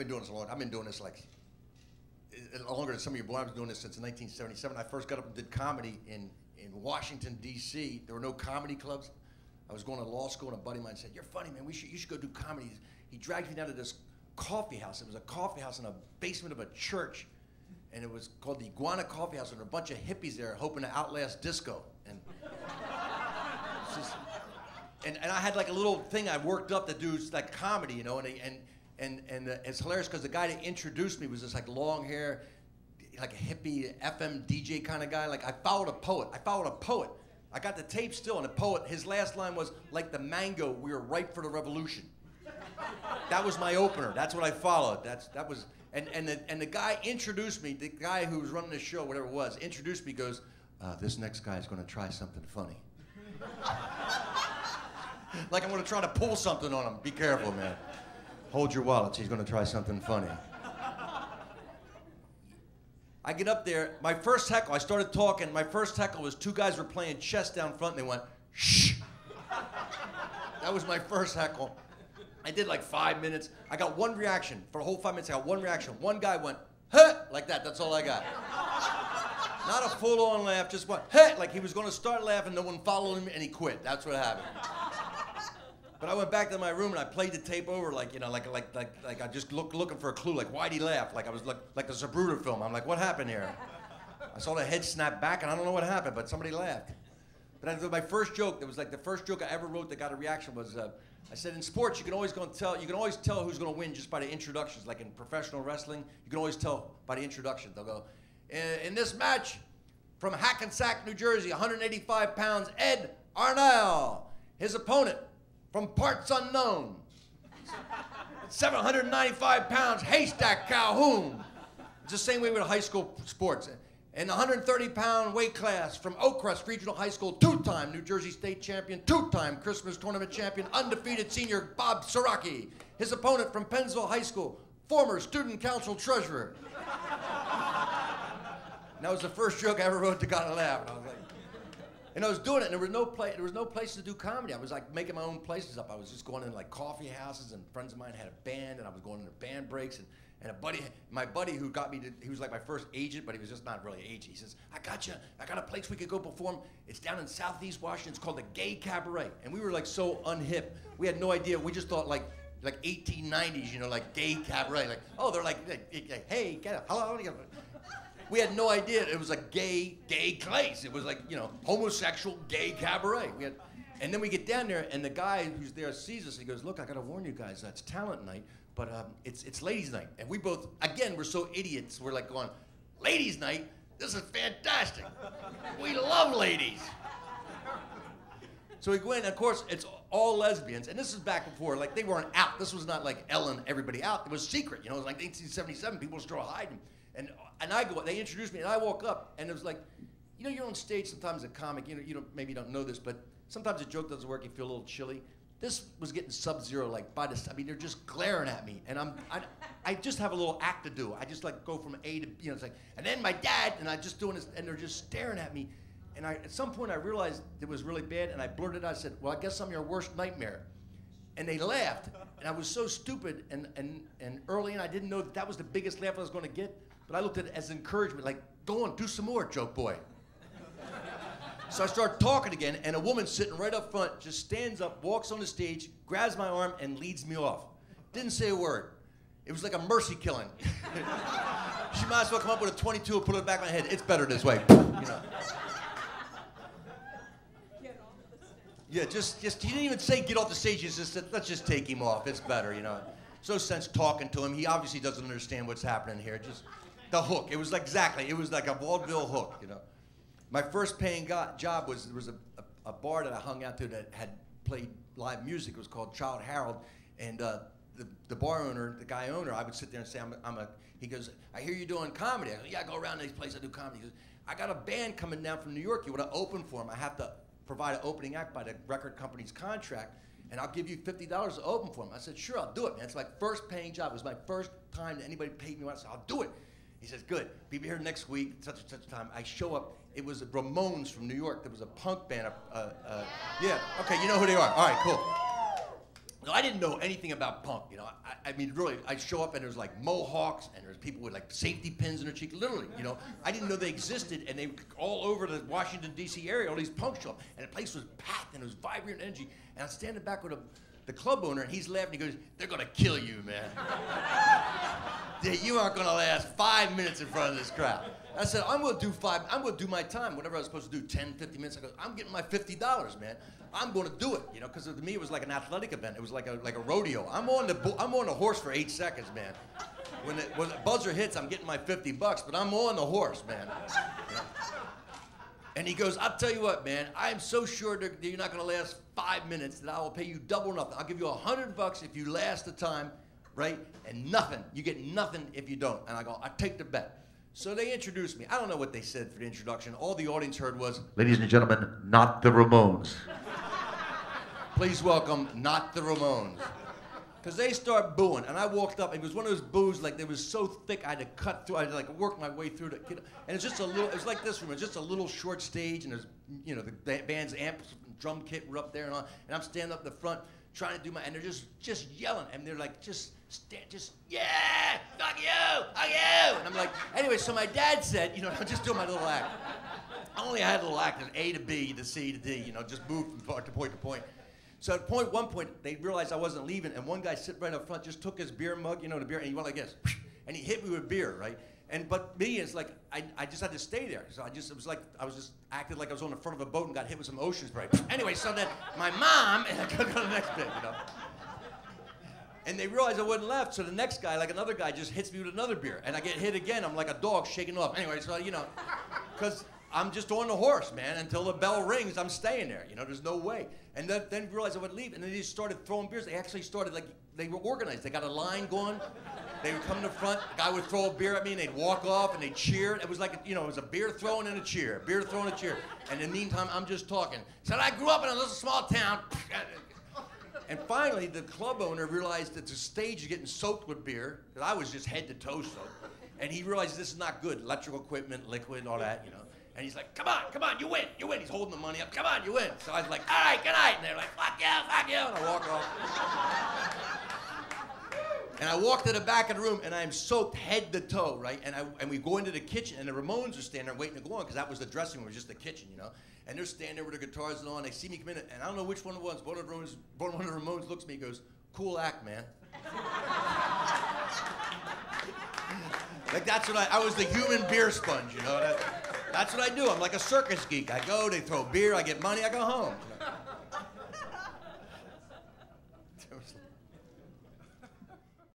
been doing this a long time. I've been doing this like longer than some of your boys. I've been doing this since 1977. I first got up and did comedy in Washington, D.C. There were no comedy clubs. I was going to law school, and a buddy of mine said, "You're funny, man. You should go do comedy." He dragged me down to this coffee house. It was a coffee house in a basement of a church, and it was called the Iguana Coffee House, and there were a bunch of hippies there hoping to outlast disco. And it's just, and I had like a little thing I worked up to do like comedy, you know, and it's hilarious because the guy that introduced me was this like long hair, like a hippie FM DJ kind of guy. Like I followed a poet. I got the tape still, and the poet, his last line was, "Like the mango, we were ripe for the revolution." That was my opener. That's what I followed. That was, and the guy introduced me. The guy who was running the show, whatever it was, introduced me. Goes, "This next guy is going to try something funny." Like I'm going to try to pull something on him. Be careful, man. Hold your wallets. He's going to try something funny. I get up there. My first heckle, I started talking. My first heckle was two guys were playing chess down front, and they went, "Shh." That was my first heckle. I did like 5 minutes. I got one reaction. For a whole 5 minutes, I got one reaction. One guy went, "Huh," like that. That's all I got. Not a full-on laugh, just went, "Huh," like he was going to start laughing, no one followed him, and he quit. That's what happened. But I went back to my room and I played the tape over, like, you know, like I just looking for a clue, like why'd he laugh? Like I was like the Zapruder film. I'm like, what happened here? I saw the head snap back and I don't know what happened, but somebody laughed. But my first joke, that was like the first joke I ever wrote that got a reaction was, I said in sports you can always tell who's going to win just by the introductions. Like in professional wrestling, you can always tell by the introduction. They'll go, in this match from Hackensack, New Jersey, 185 pounds, Ed Arnell. His opponent, from parts unknown, 795 pounds, Haystack Calhoun. It's the same way with high school sports. In the 130-pound weight class from Oakcrest Regional High School, two-time New Jersey State champion, two-time Christmas tournament champion, undefeated senior Bob Siraki. His opponent from Pennsville High School, former student council treasurer. And that was the first joke I ever wrote that got a laugh. And I was like, and I was doing it, and there was no place to do comedy. I was like making my own places up. I was just going in like coffee houses, and friends of mine had a band, and I was going into band breaks, and my buddy who got me he was like my first agent, but he was just not really an agent. He says, I got a place we could go perform. It's down in Southeast Washington. It's called the Gay Cabaret. And we were like so unhip. We had no idea. We just thought like 1890s, you know, like gay cabaret. Like, oh, they're like hey, get up, hello. We had no idea it was a gay place. It was like, you know, homosexual gay cabaret. And then we get down there, and the guy who's there sees us. He goes, look, I got to warn you guys, that's talent night, but it's ladies' night. And we both, again, we're so idiots. We're like going, ladies' night? This is fantastic. We love ladies. So we go in, and of course, it's all lesbians. And this is back before, like, they weren't out. This was not like Ellen, everybody out. It was secret. You know, it was like 1977. People were still hiding. And I go, they introduced me, and I walk up, and it was like, you know, you're on stage sometimes as a comic, you know, maybe you don't know this, but sometimes a joke doesn't work, you feel a little chilly. This was getting sub-zero, like, I mean, they're just glaring at me, and I just have a little act to do. I just, like, go from A to B, you know, it's like, and then my dad, and I just doing this, and they're just staring at me, and at some point I realized it was really bad, and I blurted out, I said, well, I guess I'm your worst nightmare. And they laughed, and I was so stupid, and early in I didn't know that was the biggest laugh I was going to get. But I looked at it as encouragement, like, go on, do some more, joke boy. So I start talking again, and a woman sitting right up front just stands up, walks on the stage, grabs my arm, and leads me off. Didn't say a word. It was like a mercy killing. She might as well come up with a 22 and put it in the back of my head. It's better this way, you know. Yeah, just he didn't even say get off the stage. He just said, let's just take him off. It's better, you know. There's no sense talking to him. He obviously doesn't understand what's happening here. Just the hook. It was like it was like a vaudeville hook, you know. My first paying job was, there was a bar that I hung out to that had played live music. It was called Child Harold, and the bar owner, the guy owner, I would sit there and say, he goes, I hear you doing comedy. I go, yeah, I go around these places, I do comedy. He goes, I got a band coming down from New York. You want to open for them? I have to provide an opening act by the record company's contract, and I'll give you $50 to open for them. I said, sure, I'll do it, man. It's my first paying job. It was my first time that anybody paid me. I said, I'll do it. He says, good, be here next week, such and such time. I show up, it was the Ramones from New York. There was a punk band, yeah, okay, you know who they are. All right, cool. No, I didn't know anything about punk, you know. I mean, really, I show up and there's like mohawks and there's people with like safety pins in their cheek, literally, you know. I didn't know they existed, and they were all over the Washington, D.C. area, all these punks show up, and the place was packed and it was vibrant energy. And I'm standing back with the club owner, and he's laughing. He goes, "They're gonna kill you, man. You aren't gonna last 5 minutes in front of this crowd." I said, I'm gonna do my time, whatever I was supposed to do, 10, 50 minutes. I go, I'm getting my $50, man. I'm gonna do it, you know, because to me it was like an athletic event. It was like a rodeo. I'm on the horse for 8 seconds, man. When the buzzer hits, I'm getting my $50, but I'm on the horse, man. You know? And he goes, I'll tell you what, man, I am so sure that you're not gonna last 5 minutes that I will pay you double nothing. I'll give you $100 if you last the time, right? And nothing. You get nothing if you don't. And I go, I take the bet. So they introduced me. I don't know what they said for the introduction. All the audience heard was, "Ladies and gentlemen, not the Ramones." Please welcome, not the Ramones. Because they start booing, and I walked up, and it was one of those boos, like, they was so thick, I had to cut through, I had to, like, work my way through it. And it's just a little, it was like this room, it's just a little short stage, and there's, you know, the band's amps, drum kit were up there and all, and I'm standing up the front, trying to do my, and they're just yelling, and they're like, yeah, fuck you, and I'm like, anyway, so my dad said, you know, I'm just doing my little act. I only had a little act, of A to B to C to D, you know, just move from point to point to point. So at one point, they realized I wasn't leaving, and one guy sitting right up front just took his beer mug, you know, the beer, and he went like this, and he hit me with beer, right? But me, it's like, I just had to stay there. So it was like, I was just acted like I was on the front of a boat and got hit with some ocean spray. Anyway, so then my mom, and I go to the next bit, you know. And they realized I wasn't left, so the next guy, like another guy, just hits me with another beer. And I get hit again, I'm like a dog shaking off. Anyway, so, you know, because I'm just on the horse, man. Until the bell rings, I'm staying there. You know, there's no way. And then realized I would leave, and then they just started throwing beers. They actually started, like, they were organized. They got a line going. They would come to the front, the guy would throw a beer at me, and they'd walk off, and they'd cheer. It was like, you know, it was a beer throwing and a cheer, beer throwing and a cheer. And in the meantime, I'm just talking. Said, I grew up in a little small town. And finally, the club owner realized that the stage is getting soaked with beer, because I was just head to toe soaked. And he realized this is not good. Electrical equipment, liquid, all that, you know. And he's like, come on, you win. He's holding the money up. Come on, you win. So I was like, all right, good night. And they're like, fuck you. And I walk off. And I walk to the back of the room, and I'm soaked head to toe, right? And we go into the kitchen, and the Ramones are standing there waiting to go on, because that was the dressing room, it was just the kitchen, you know? And they're standing there with their guitars and on. They see me come in, and I don't know which one it was. One of the Ramones looks at me and goes, cool act, man. Like, that's what I was the human beer sponge, you know? That's what I do. I'm like a circus geek. I go, they throw beer, I get money, I go home.